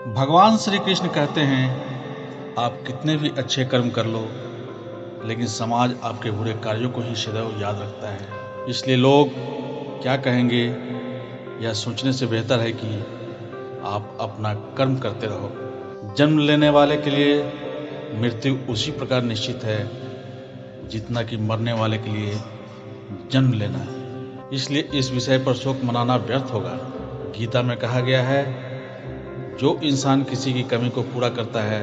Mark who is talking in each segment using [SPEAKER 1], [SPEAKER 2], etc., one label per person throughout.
[SPEAKER 1] भगवान श्री कृष्ण कहते हैं, आप कितने भी अच्छे कर्म कर लो, लेकिन समाज आपके बुरे कार्यों को ही सदैव याद रखता है। इसलिए लोग क्या कहेंगे यह सोचने से बेहतर है कि आप अपना कर्म करते रहो। जन्म लेने वाले के लिए मृत्यु उसी प्रकार निश्चित है जितना कि मरने वाले के लिए जन्म लेना है। इसलिए इस विषय पर शोक मनाना व्यर्थ होगा। गीता में कहा गया है, जो इंसान किसी की कमी को पूरा करता है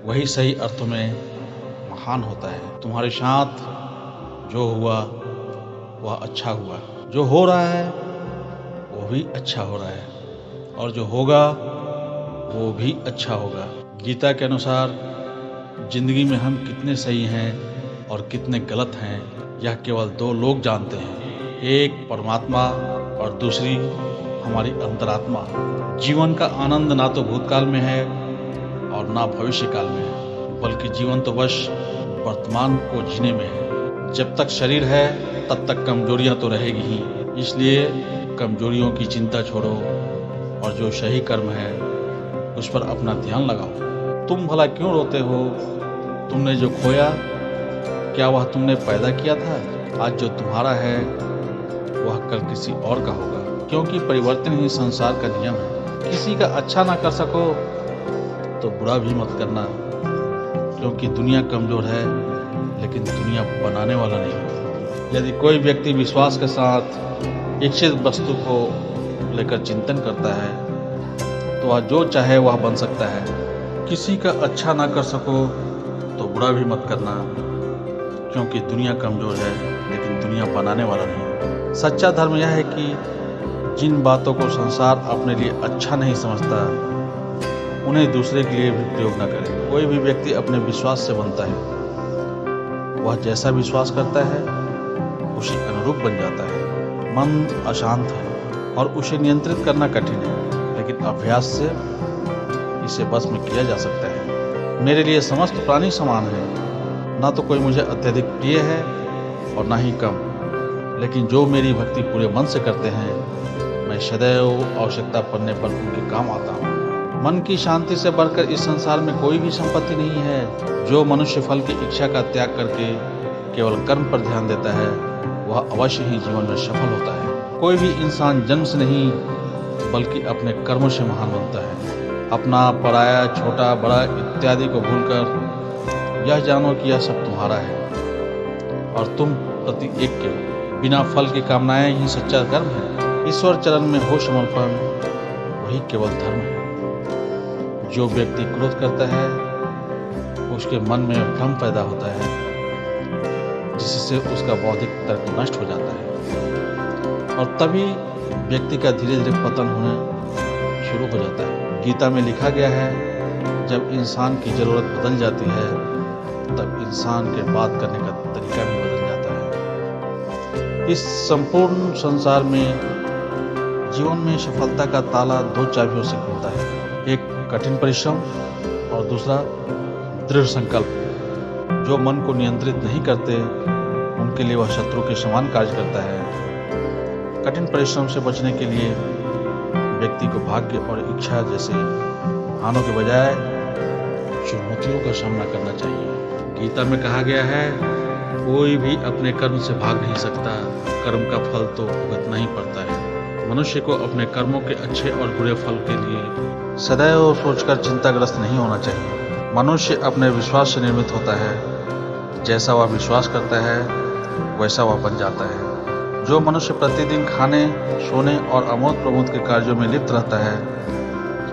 [SPEAKER 1] वही सही अर्थों में महान होता है। तुम्हारे साथ जो हुआ वह अच्छा हुआ, जो हो रहा है वो भी अच्छा हो रहा है, और जो होगा वो भी अच्छा होगा। गीता के अनुसार जिंदगी में हम कितने सही हैं और कितने गलत हैं यह केवल दो लोग जानते हैं, एक परमात्मा और दूसरी हमारी अंतरात्मा। जीवन का आनंद ना तो भूतकाल में है और ना भविष्य काल में है, बल्कि जीवन तो बस वर्तमान को जीने में है। जब तक शरीर है तब तक कमजोरियां तो रहेगी ही, इसलिए कमजोरियों की चिंता छोड़ो और जो सही कर्म है उस पर अपना ध्यान लगाओ। तुम भला क्यों रोते हो? तुमने जो खोया क्या वह तुमने पैदा किया था? आज जो तुम्हारा है वह कल किसी और का होगा, क्योंकि परिवर्तन ही संसार का नियम है। किसी का अच्छा ना कर सको तो बुरा भी मत करना, क्योंकि दुनिया कमजोर है लेकिन दुनिया बनाने वाला नहीं। यदि कोई व्यक्ति विश्वास के साथ इच्छित वस्तु को लेकर चिंतन करता है तो वह जो चाहे वह बन सकता है। किसी का अच्छा ना कर सको तो बुरा भी मत करना, क्योंकि दुनिया कमजोर है लेकिन दुनिया बनाने वाला नहीं। सच्चा धर्म यह है कि जिन बातों को संसार अपने लिए अच्छा नहीं समझता उन्हें दूसरे के लिए भी प्रयोग न करे। कोई भी व्यक्ति अपने विश्वास से बनता है, वह जैसा विश्वास करता है उसी अनुरूप बन जाता है। मन अशांत है और उसे नियंत्रित करना कठिन है, लेकिन अभ्यास से इसे बस में किया जा सकता है। मेरे लिए समस्त प्राणी समान है, ना तो कोई मुझे अत्यधिक प्रिय है और ना ही कम, लेकिन जो मेरी भक्ति पूरे मन से करते हैं मैं सदैव आवश्यकता पड़ने पर उनके काम आता हूँ। मन की शांति से बढ़कर इस संसार में कोई भी संपत्ति नहीं है। जो मनुष्य फल की इच्छा का त्याग करके केवल कर्म पर ध्यान देता है वह अवश्य ही जीवन में सफल होता है। कोई भी इंसान जन्म से नहीं बल्कि अपने कर्मों से महान बनता है। अपना, पराया, छोटा, बड़ा इत्यादि को भूलकर यह जानो कि यह सब तुम्हारा है और तुम प्रति एक के हो। बिना फल की कामनाएं ही सच्चा कर्म है। ईश्वर चरण में हो समर्पण, वही केवल धर्म है। जो व्यक्ति क्रोध करता है उसके मन में भ्रम पैदा होता है, जिससे उसका बौद्धिक तर्क नष्ट हो जाता है और तभी व्यक्ति का धीरे धीरे पतन होना शुरू हो जाता है। गीता में लिखा गया है, जब इंसान की जरूरत बदल जाती है तब इंसान के बात करने का तरीका भी बदल जाता है। इस संपूर्ण संसार में जीवन में सफलता का ताला दो चाबियों से खुलता है, एक कठिन परिश्रम और दूसरा दृढ़ संकल्प। जो मन को नियंत्रित नहीं करते उनके लिए वह शत्रु के समान कार्य करता है। कठिन परिश्रम से बचने के लिए व्यक्ति को भाग्य और इच्छा जैसे हानों के बजाय चुनौतियों का सामना करना चाहिए। गीता में कहा गया है, कोई भी अपने कर्म से भाग नहीं सकता, कर्म का फल तो भुगतना ही पड़ता है। मनुष्य को अपने कर्मों के अच्छे और बुरे फल के लिए सदैव सोचकर चिंताग्रस्त नहीं होना चाहिए। मनुष्य अपने विश्वास से निर्मित होता है, जैसा वह विश्वास करता है वैसा वह बन जाता है। जो मनुष्य प्रतिदिन खाने, सोने और आमोद प्रमोद के कार्यों में लिप्त रहता है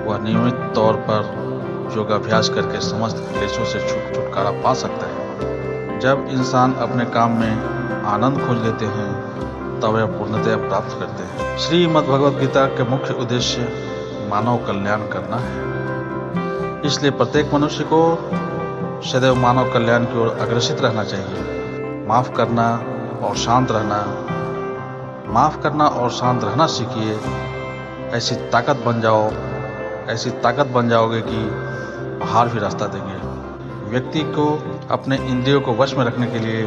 [SPEAKER 1] वह नियमित तौर पर योगाभ्यास करके समस्त क्लेशों से छुटकारा पा सकता है। जब इंसान अपने काम में आनंद खोज लेते हैं तब वह पूर्णतया प्राप्त करते हैं। श्रीमद् भगवद गीता के मुख्य उद्देश्य मानव कल्याण करना है, इसलिए प्रत्येक मनुष्य को सदैव मानव कल्याण की ओर अग्रसित रहना चाहिए। माफ करना और शांत रहना, माफ करना और शांत रहना सीखिए। ऐसी ताकत बन जाओगे कि पहाड़ भी रास्ता देंगे। व्यक्ति को अपने इंद्रियों को वश में रखने के लिए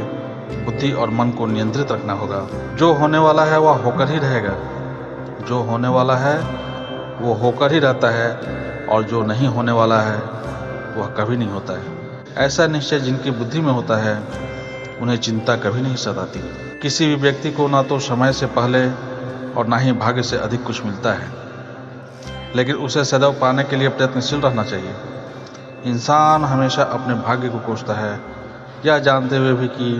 [SPEAKER 1] बुद्धि और मन को नियंत्रित रखना होगा। जो होने वाला है वह होकर ही रहेगा, जो होने वाला है वो होकर ही रहता है, और जो नहीं होने वाला है वह कभी नहीं होता है। ऐसा निश्चय जिनकी बुद्धि में होता है उन्हें चिंता कभी नहीं सताती। किसी भी व्यक्ति को ना तो समय से पहले और ना ही भाग्य से अधिक कुछ मिलता है, लेकिन उसे सदैव पाने के लिए प्रयत्नशील रहना चाहिए। इंसान हमेशा अपने भाग्य को कोसता है, यह जानते हुए भी कि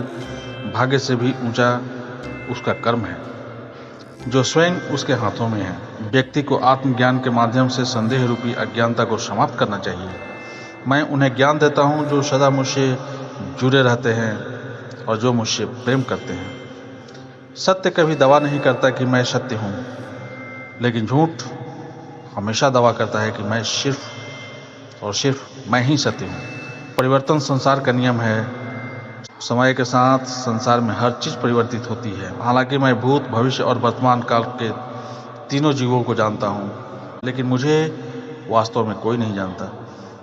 [SPEAKER 1] भाग्य से भी ऊंचा उसका कर्म है जो स्वयं उसके हाथों में है। व्यक्ति को आत्मज्ञान के माध्यम से संदेह रूपी अज्ञानता को समाप्त करना चाहिए। मैं उन्हें ज्ञान देता हूँ जो सदा मुझसे जुड़े रहते हैं और जो मुझसे प्रेम करते हैं। सत्य कभी दावा नहीं करता कि मैं सत्य हूँ, लेकिन झूठ हमेशा दावा करता है कि मैं सिर्फ और सिर्फ मैं ही सत्य हूँ। परिवर्तन संसार का नियम है। समय के साथ संसार में हर चीज़ परिवर्तित होती है। हालांकि मैं भूत, भविष्य और वर्तमान काल के तीनों जीवों को जानता हूँ, लेकिन मुझे वास्तव में कोई नहीं जानता।